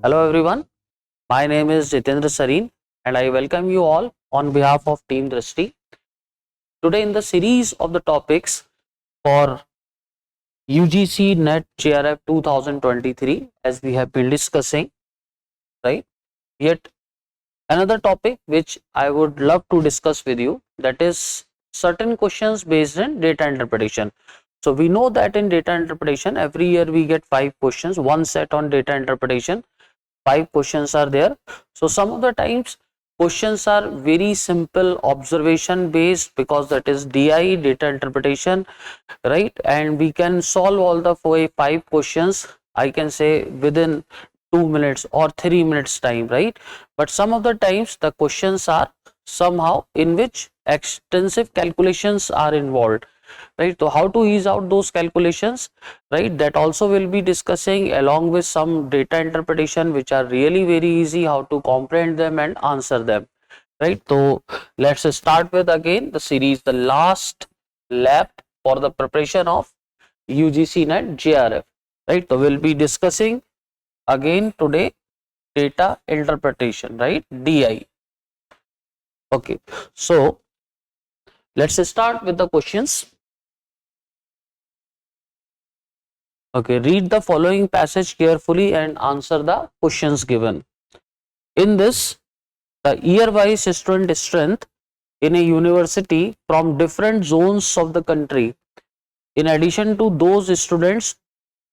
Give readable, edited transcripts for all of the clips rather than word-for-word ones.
Hello everyone, my name is Jitendra Sareen and I welcome you all on behalf of Team Drishti. Today in the series of the topics for UGC NET JRF 2023, as we have been discussing, right? Yet another topic which I would love to discuss with you, that is certain questions based in data interpretation. So we know that in data interpretation every year we get 5 questions, one set on data interpretation. 5 questions are there. So some of the times questions are very simple observation based, because that is DI, data interpretation, right? And we can solve all the 5 questions, I can say, within 2 minutes or 3 minutes time, right? But some of the times the questions are somehow in which extensive calculations are involved, right? So how to ease out those calculations, right? That also will be discussing, along with some data interpretation which are really very easy, how to comprehend them and answer them, right? So let's start with again the series, the last lab for the preparation of UGC NET JRF, right? So we'll be discussing again today data interpretation, right? DI. Okay, so let's start with the questions. Okay, read the following passage carefully and answer the questions given. In this, the year-wise student strength in a university from different zones of the country, in addition to those students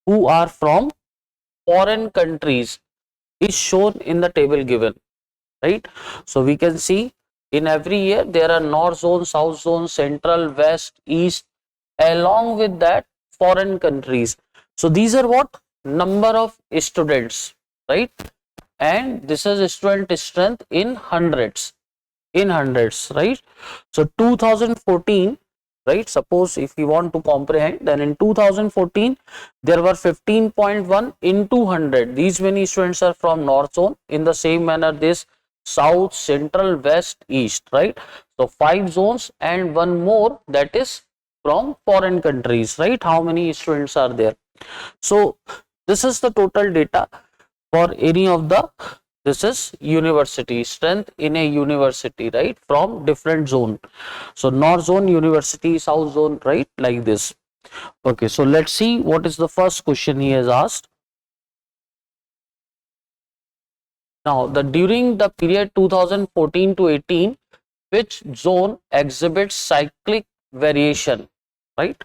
who are from foreign countries, is shown in the table given, right? So we can see in every year there are north zone, south zone, central, west, east, along with that foreign countries. So these are what number of students, right? And this is student strength in hundreds, right? So 2014, right? Suppose if you want to comprehend, then in 2014 there were 15.1 into 100. These many students are from north zone. In the same manner, this south, central, west, east, right? So 5 zones and one more, that is from foreign countries, right? How many students are there? So this is the total data for any of the, this is university strength in a university, right? From different zone. So north zone university, south zone, right? Like this. Okay, so let's see what is the first question he has asked. Now, the during the period 2014 to 18, which zone exhibits cyclic variation, right?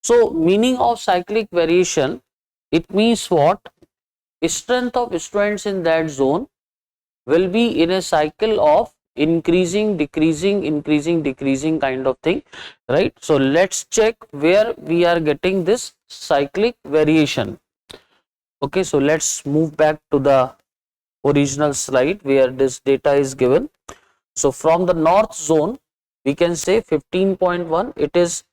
So meaning of cyclic variation, it means what? Strength of students in that zone will be in a cycle of increasing, decreasing, increasing, decreasing kind of thing, right? So let's check where we are getting this cyclic variation. Okay, so let's move back to the original slide where this data is given. So from the north zone, we can say 15.1, it is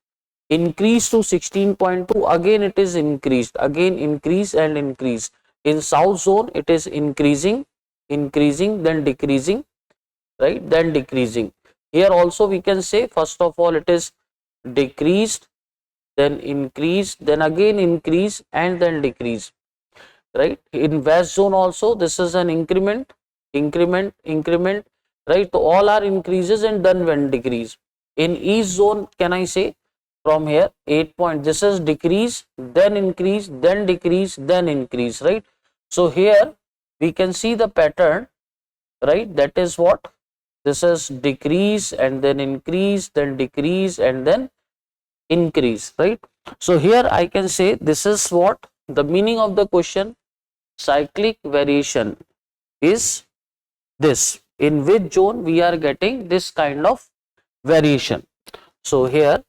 increased to 16.2, again it is increased, again increase and increase. In south zone, it is increasing, increasing, then decreasing, right? Then decreasing. Here also we can say, first of all it is decreased, then increase, then again increase and then decrease, right? In west zone also this is an increment, increment, increment, right? So all are increases and then when decrease. In east zone, can I say, from here 8 point, this is decrease, then increase, then decrease, then increase, right? So here we can see the pattern, right? That is what, this is decrease and then increase, then decrease and then increase, right? So here I can say this is what the meaning of the question. Cyclic variation is this, in which zone we are getting this kind of variation. So here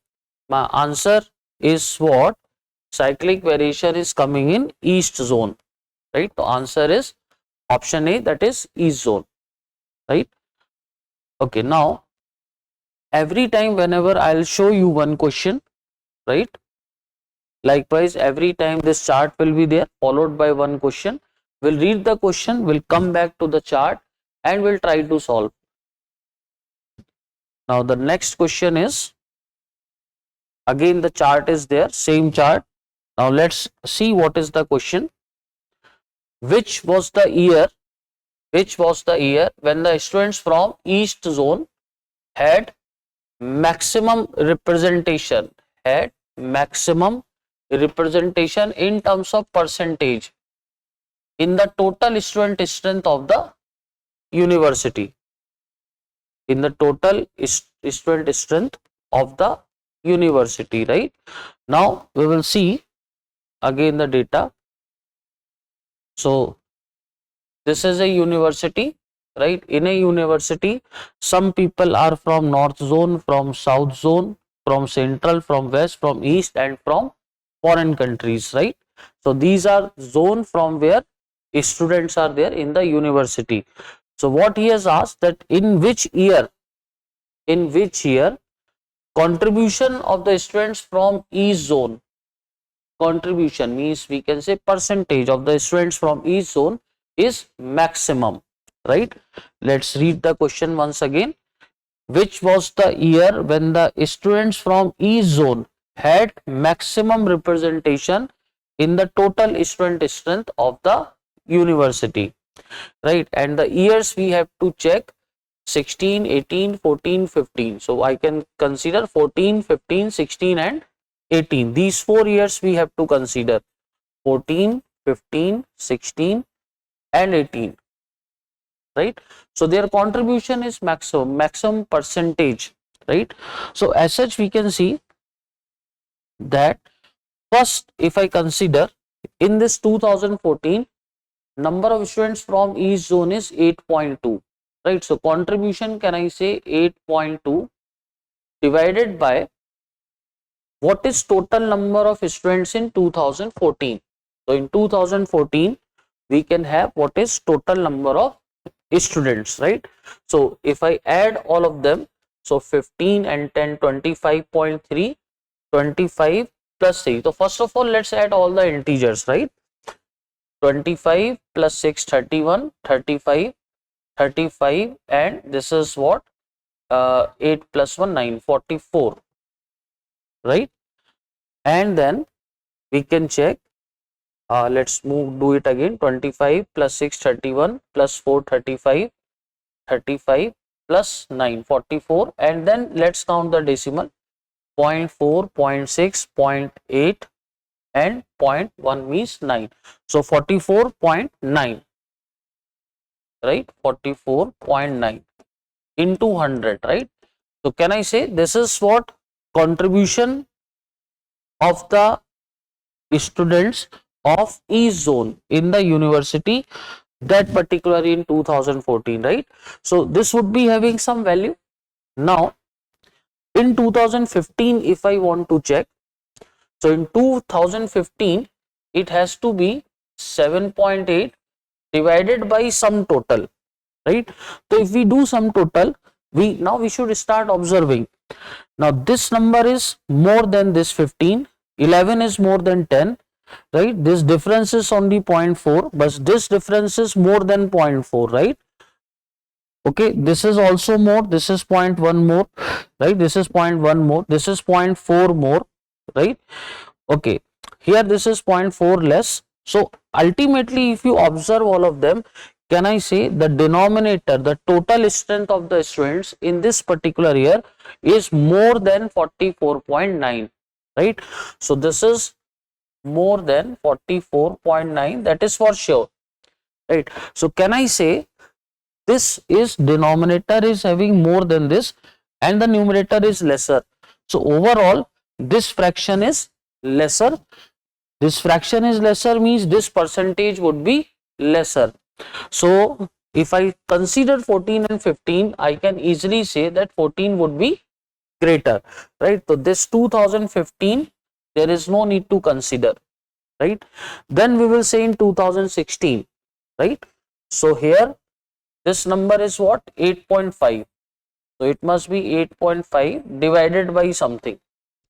my answer is what? Cyclic variation is coming in east zone, right? The answer is option A, that is east zone, right? Okay, now every time whenever I'll show you one question, right? Likewise, every time this chart will be there followed by one question. We'll read the question, we'll come back to the chart and we'll try to solve. Now the next question is, again the chart is there, same chart. Now let's see what is the question. which was the year when the students from east zone had maximum representation in terms of percentage in the total student strength of the university, in the total student strength of the university, right? Now we will see again the data. So this is a university, right? In a university, some people are from north zone, from south zone, from central, from west, from east, and from foreign countries, right? So these are zone from where students are there in the university. So what he has asked, that in which year contribution of the students from east zone, contribution means we can say percentage of the students from each zone is maximum, right? Let's read the question once again. Which was the year when the students from each zone had maximum representation in the total student strength of the university, right? And the years we have to check: 16, 18, 14, 15. So I can consider 14, 15, 16 and 18. These 4 years we have to consider: 14, 15, 16 and 18, right? So their contribution is maximum percentage, right? So as such we can see that first, if I consider in this 2014, number of students from each zone is 8.2, right? So contribution, can I say 8.2 divided by what is total number of students in 2014? So in 2014 we can have what is total number of students, right? So if I add all of them, so 15 and 10, 25.3, 25 plus 3. So first of all, let's add all the integers, right? 25 plus 6, 31, 35, 35, and this is what, 8 plus 1, 9, 44, right? And then we can check, let's do it again. 25 plus 6, 31, plus 4, 35, 35 plus 9, 44, and then let's count the decimal: 0.4, 0.6, 0.8 and 0.1 means 9. So 44.9, right? 44.9 into 100, right? So can I say this is what contribution of the students of each zone in the university, that particularly in 2014, right? So this would be having some value. Now in 2015, if I want to check, so in 2015 it has to be 7.8 divided by sum total, right? So if we do sum total, we should start observing. Now this number is more than this 15, 11 is more than 10, right? This difference is only 0.4, but this difference is more than 0.4, right? Okay, this is also more, this is 0.1 more, right? This is 0.1 more, this is 0.4 more, right? Okay, here this is 0.4 less. So ultimately if you observe all of them, can I say the denominator, the total strength of the students in this particular year is more than 44.9, right? So this is more than 44.9, that is for sure, right? So can I say this is denominator is having more than this and the numerator is lesser? So overall this fraction is lesser. This fraction is lesser means this percentage would be lesser. So if I consider 14 and 15, I can easily say that 14 would be greater, right? So this 2015 there is no need to consider, right? Then we will say in 2016, right? So here this number is what, 8.5. So it must be 8.5 divided by something.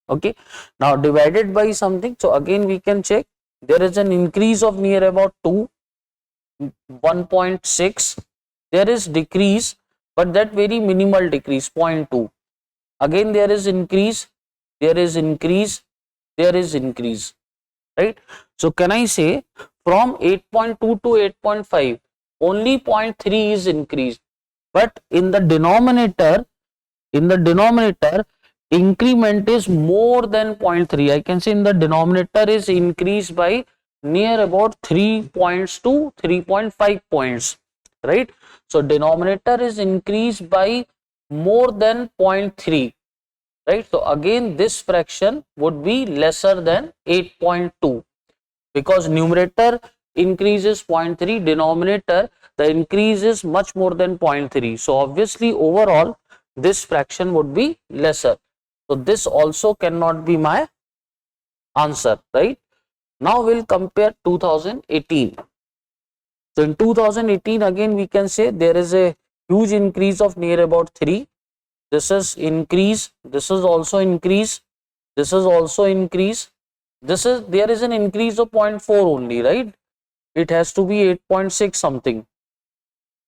Okay, now divided by something, so again we can check, there is an increase of near about 2, 1.6, there is decrease, but that very minimal decrease, 0.2. Again there is increase, there is increase, there is increase, right? So can I say from 8.2 to 8.5, only 0.3 is increased, but in the denominator, increment is more than 0.3. I can say in the denominator is increased by near about 3 points to 3.5 points, right? So denominator is increased by more than 0.3, right? So again this fraction would be lesser than 8.2, because numerator increases 0.3, denominator the increase is much more than 0.3. So obviously overall this fraction would be lesser. So this also cannot be my answer, right? Now we'll compare 2018. So in 2018 again we can say there is a huge increase of near about 3. This is increase, this is also increase, this is also increase, there is an increase of 0.4 only, right? It has to be 8.6 something,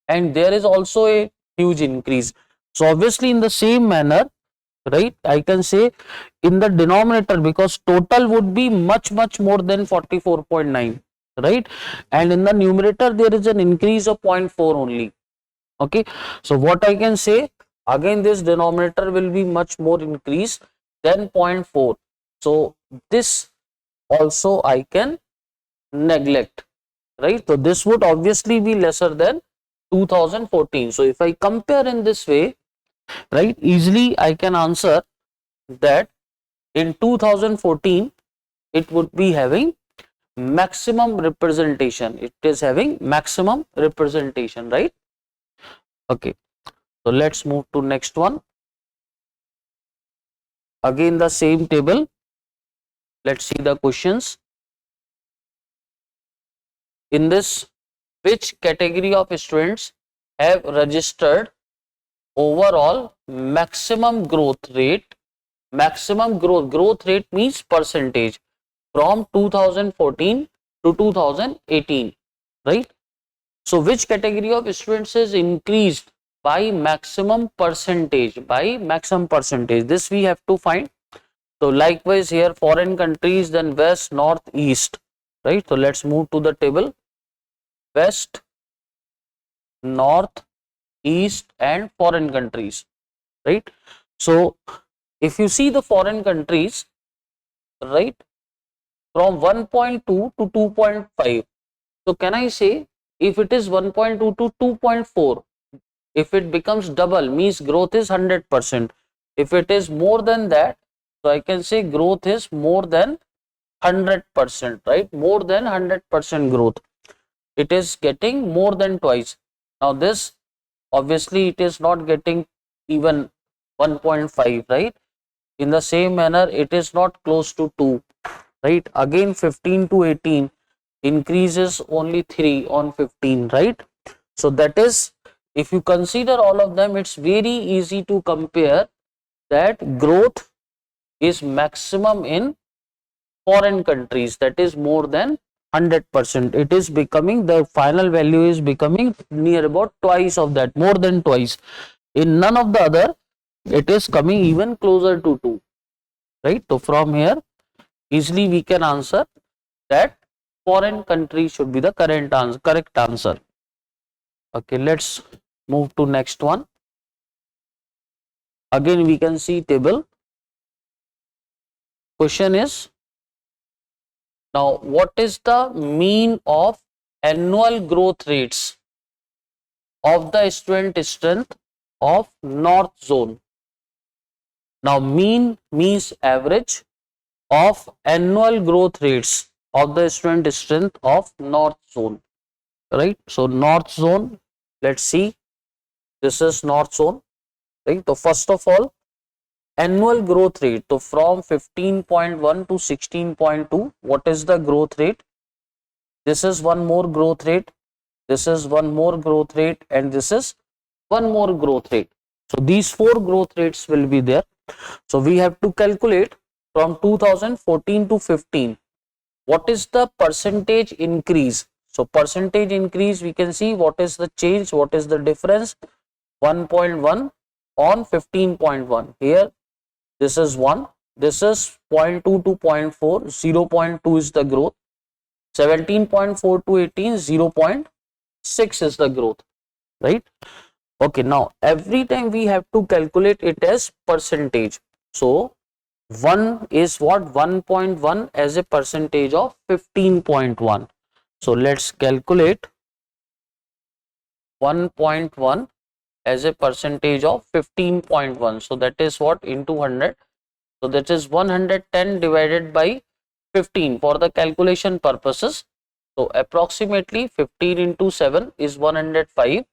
and there is also a huge increase. So obviously in the same manner, right, I can say in the denominator, because total would be much more than 44.9, right, and in the numerator there is an increase of 0.4 only. Okay, so what I can say, again this denominator will be much more increased than 0.4. So this also I can neglect, right? So this would obviously be lesser than 2014. So if I compare in this way, right, easily I can answer that in 2014 it would be having maximum representation. It is having maximum representation, right? Okay, so let's move to next one. Again the same table. Let's see the questions. In this, which category of students have registered overall maximum growth rate? Maximum growth rate means percentage from 2014 to 2018, right? So which category of students is increased by maximum percentage? By maximum percentage, this we have to find. So likewise here foreign countries, then west, north, east, right? So let's move to the table. West, north, east and foreign countries, right? So if you see the foreign countries, right, from 1.2 to 2.5, so can I say if it is 1.2 to 2.4, if it becomes double means growth is 100%. If it is more than that, so I can say growth is more than 100%, right? More than 100% growth. It is getting more than twice. Now this obviously it is not getting even 1.5, right? In the same manner it is not close to 2, right? Again 15 to 18 increases only 3 on 15, right? So that is, if you consider all of them, it's very easy to compare that growth is maximum in foreign countries, that is more than 100%. It is becoming, the final value is becoming near about twice of that, more than twice. In none of the other it is coming even closer to 2, right? So from here easily we can answer that foreign country should be the correct answer. Okay, let's move to next one. Again we can see table. Question is, now what is the mean of annual growth rates of the student strength of north zone? Now mean means average of annual growth rates of the student strength of north zone, right? So north zone, let's see, this is north zone, right? So first of all, annual growth rate, so from 15.1 to 16.2, what is the growth rate? This is one more growth rate, this is one more growth rate, and this is one more growth rate. So these 4 growth rates will be there. So we have to calculate from 2014 to 15, what is the percentage increase? So percentage increase, we can see what is the change, what is the difference. 1.1 on 15.1, here this is 1, this is 0.2 to 0.4, 0.2 is the growth. 17.4 to 18, 0.6 is the growth, right? Okay, now every time we have to calculate it as percentage. So 1 is what? 1.1 as a percentage of 15.1. So let's calculate 1.1 as a percentage of 15.1. So that is what? Into 100. So that is 110 divided by 15 for the calculation purposes. So approximately 15 into 7 is 105,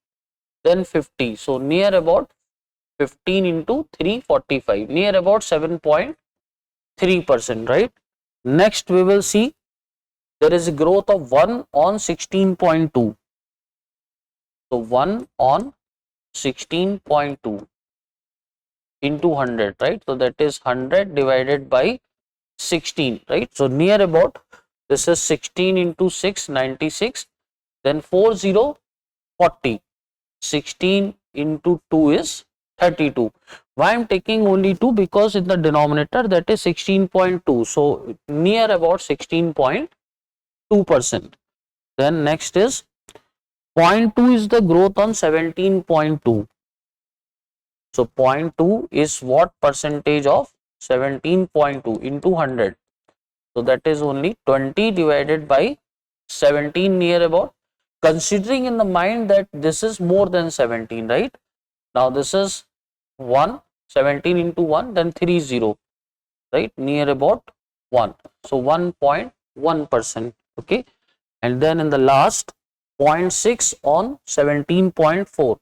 then 50. So near about 15 into 345, near about 7.3%, right? Next we will see there is a growth of 1 on 16.2. So 1 on 16.2 into 100, right? So that is 100 divided by 16, right? So near about, this is 16 into 6, 96, then 40, 40, 16 into 2 is 32. Why I am taking only 2? Because in the denominator that is 16.2, so near about 16.2%. Then next is 0.2 is the growth on 17.2. So 0.2 is what percentage of 17.2 into 100? So that is only 20 divided by 17, near about, considering in the mind that this is more than 17, right? Now this is 1, 17 into 1, then 30, right? Near about 1. So 1.1%, okay? And then in the last, 0.6 on 17.4.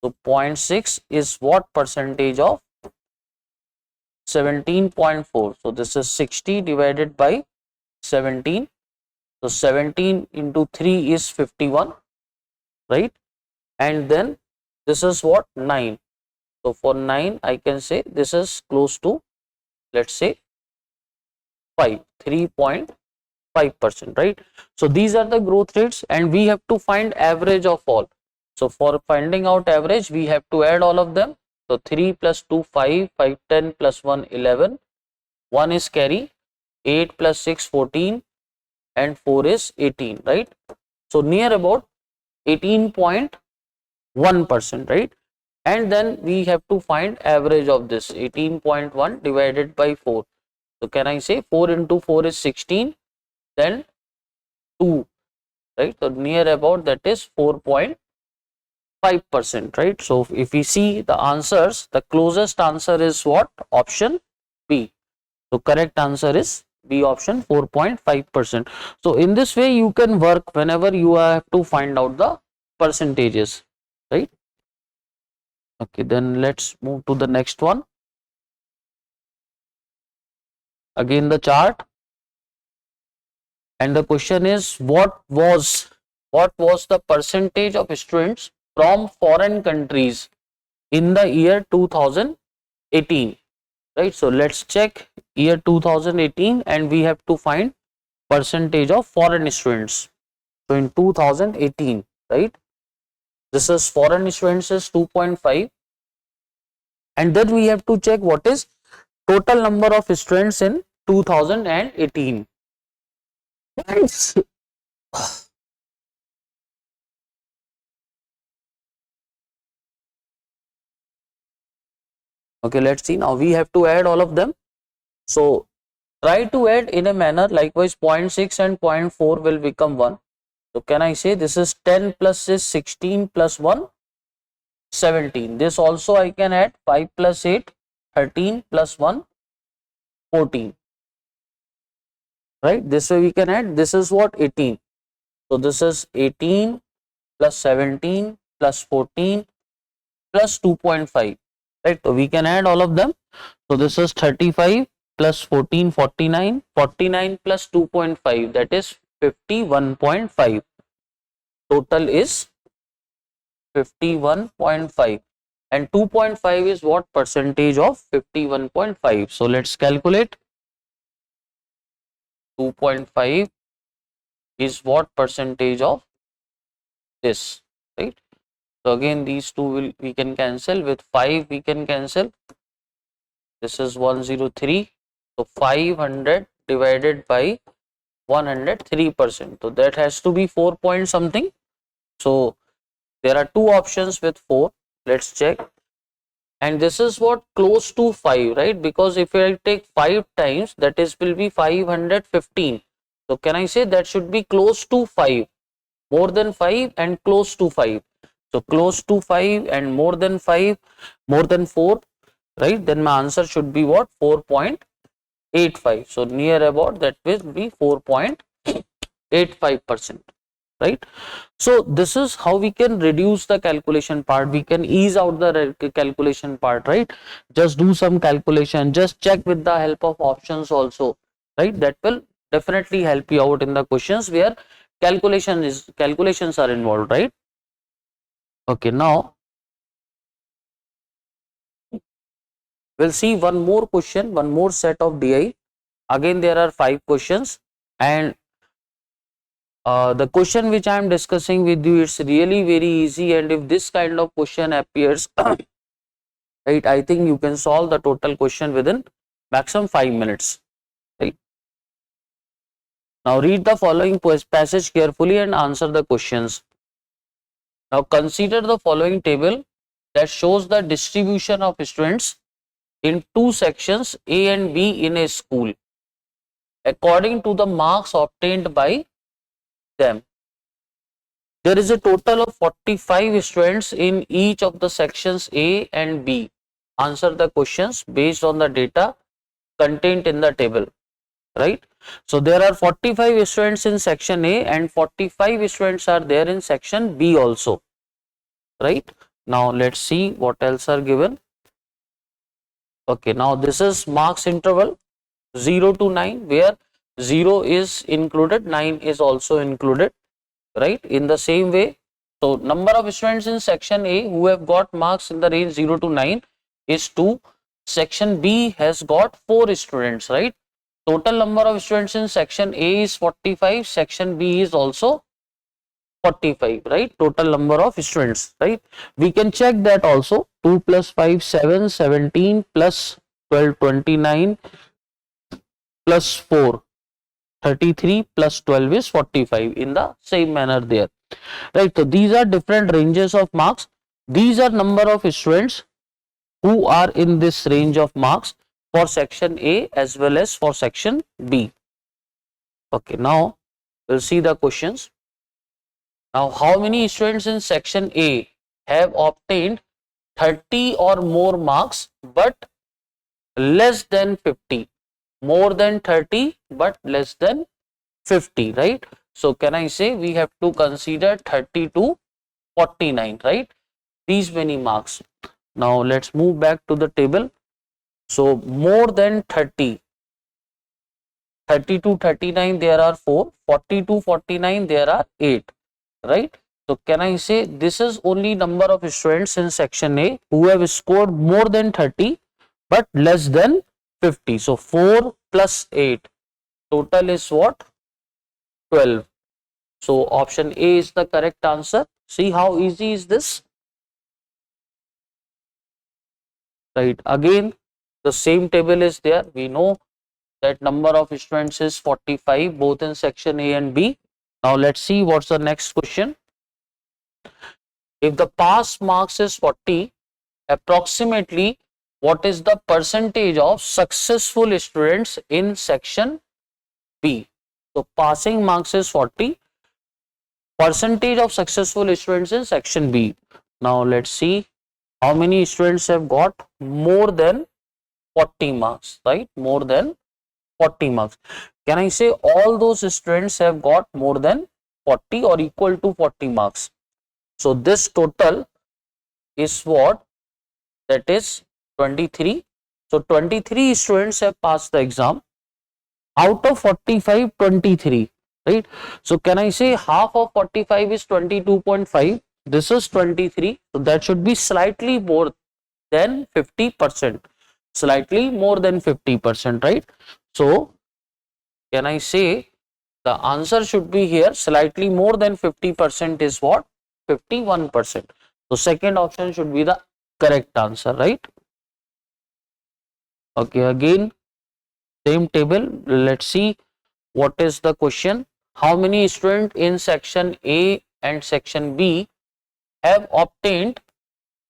So 0.6 is what percentage of 17.4? So this is 60 divided by 17. So 17 into 3 is 51, right? And then this is what? 9. So for 9 I can say this is close to, let's say, 5, 3.5%, right? So these are the growth rates and we have to find average of all. So for finding out average we have to add all of them. So 3 plus 2, 5, 5, 10 plus 1, 11, 1 is carry, 8 plus 6, 14, and 4 is 18, right? So near about 18.1%, right? And then we have to find average of this 18.1 divided by 4. So can I say 4 into 4 is 16, then 2, right? So near about that is 4.5%, right? So if we see the answers, the closest answer is what? Option B. So correct answer is B option, 4.5%. So in this way you can work whenever you have to find out the percentages, right? Okay, then let's move to the next one. Again the chart, and the question is what was the percentage of students from foreign countries in the year 2018, right? So let's check year 2018 and we have to find percentage of foreign students. So in 2018, right, this is foreign students is 2.5, and then we have to check what is total number of students in 2018. Okay, let's see. Now we have to add all of them. So try to add in a manner, likewise 0.6 and 0.4 will become 1. So can I say this is 10 plus is 16 plus 1, 17. This also I can add 5 plus 8, 13 plus 1, 14. Right? This way we can add, this is what? 18. So this is 18 plus 17 plus 14 plus 2.5. Right? So we can add all of them. So this is 35 plus 14, 49, 49 plus 2.5, that is 51.5. Total is 51.5, and 2.5 is what percentage of 51.5. So let's calculate. 2.5 is what percentage of this, right? So again these two will, we can cancel, with 5 we can cancel. This is 103. So 500 divided by 103%. So that has to be 4 point something. So there are two options with 4. Let's check. And this is what close to 5, right? Because if I take 5 times, that is will be 515. So can I say that should be close to 5, more than 5 and close to 5. So close to 5 and more than 5, more than 4, right? Then my answer should be what? 4.85. So near about that will be 4.85%, right? So this is how we can reduce the calculation part. We can ease out the calculation part, right? Just do some calculation, just check with the help of options also, right? That will definitely help you out in the questions where calculations are involved, right? Okay, now we'll see one more question, one more set of DI. Again, there are 5 questions, and the question which I am discussing with you, it's really very easy, and if this kind of question appears, right, I think you can solve the total question within maximum 5 minutes, right? Now read the following passage carefully and answer the questions. Now consider the following table that shows the distribution of students in two sections A and B in a school according to the marks obtained by them. There is a total of 45 students in each of the sections A and B. Answer the questions based on the data contained in the table, right? So there are 45 students in section A and 45 students are there in section B also, right? Now let's see what else are given. Okay, now this is marks interval 0 to 9 where 0 is included, 9 is also included, right? In the same way, so number of students in section A who have got marks in the range 0 to 9 is 2. Section B has got 4 students, right? Total number of students in section A is 45, section B is also 45, right? Total number of students, right? We can check that also. 2 plus 5, 7, 17 plus 12, 29 plus 4, 33 plus 12 is 45 in the same manner there, right? So these are different ranges of marks. These are number of students who are in this range of marks for section A as well as for section B. Okay, now we'll see the questions. Now, how many students in section A have obtained 30 or more marks but less than 50? More than 30 but less than 50, right? So can I say we have to consider 30 to 49, right? These many marks. Now let's move back to the table. So more than 30, 30 to 39 there are 4, 40 to 49 there are 8, right? So can I say this is only number of students in section A who have scored more than 30 but less than 50. So 4 plus 8 total is what? 12. So option A is the correct answer. See how easy is this? Right. Again, the same table is there. We know that number of students is 45 both in section A and B. Now let's see what's the next question. If the pass marks is 40, approximately what is the percentage of successful students in section B? So passing marks is 40, percentage of successful students in section B. Now let's see how many students have got more than 40 marks, right? More than 40 marks. Can I say all those students have got more than 40 or equal to 40 marks? So this total is what? That is 23. So 23 students have passed the exam. Out of 45, 23, right? So can I say half of 45 is 22.5? This is 23. So that should be slightly more than 50%. Slightly more than 50%, right? So can I say the answer should be here slightly more than 50% is what? 51%. So second option should be the correct answer, right? Okay, again same table. Let's see what is the question? How many students in section A and section B have obtained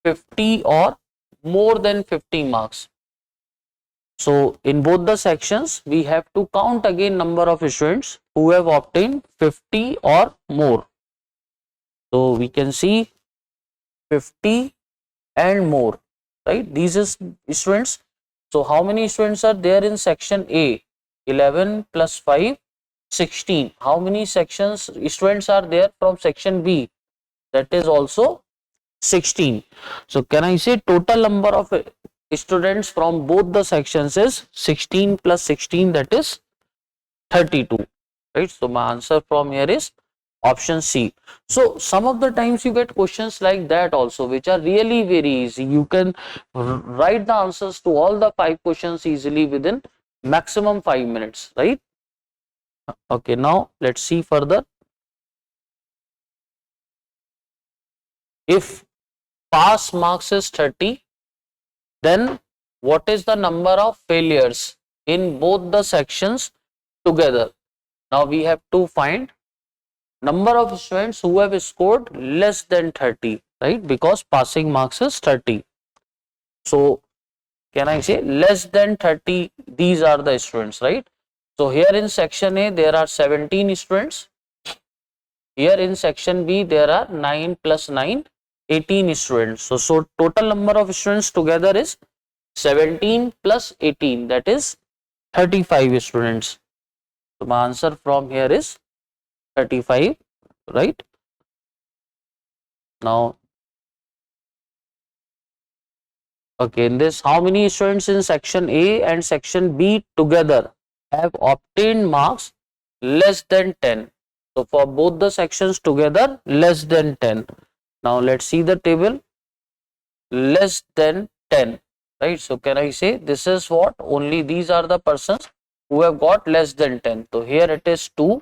50 or more than 50 marks? So in both the sections, we have to count again number of students who have obtained 50 or more. So we can see 50 and more, right? These is students. So how many students are there in section A? 11 plus 5, 16. How many sections students are there from section B? That is also 16. So can I say total number of students from both the sections is 16 plus 16, that is 32, right? So my answer from here is option C. So some of the times you get questions like that also, which are really very easy. You can write the answers to all the 5 questions easily within maximum 5 minutes, right? Okay, now let's see further. If pass marks is 30, then what is the number of failures in both the sections together? Now we have to find number of students who have scored less than 30, right? Because passing marks is 30. So can I say less than 30? These are the students, right? So here in section A there are 17 students. Here in section B there are 9 plus 9, 18 students. So total number of students together is 17 plus 18, that is 35 students. So my answer from here is 35, right? Now, okay, in this, how many students in section A and section B together have obtained marks less than 10? So for both the sections together, less than 10. Now let's see the table. Less than 10, right? So can I say this is what? Only these are the persons who have got less than 10. So here it is 2,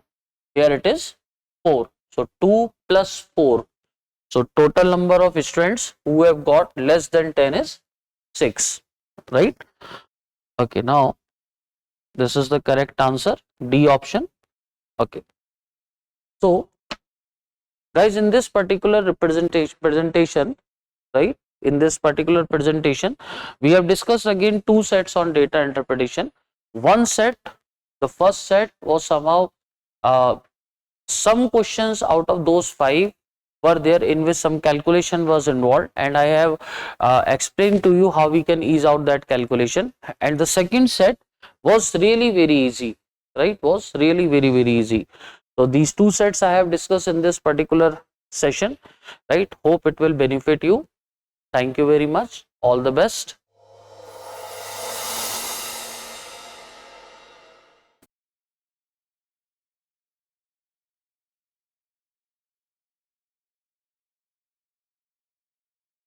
here it is 4. So 2 plus 4. So total number of students who have got less than 10 is 6, right? Okay, now this is the correct answer, D option. Okay. So guys, in this particular presentation, right? In this particular presentation, we have discussed again 2 sets on data interpretation. One set, the first set was somehow some questions out of those 5 were there in which some calculation was involved, and I have explained to you how we can ease out that calculation. And the second set was really very easy, right? Was really very easy. So these 2 sets I have discussed in this particular session, right? Hope it will benefit you. Thank you very much. All the best.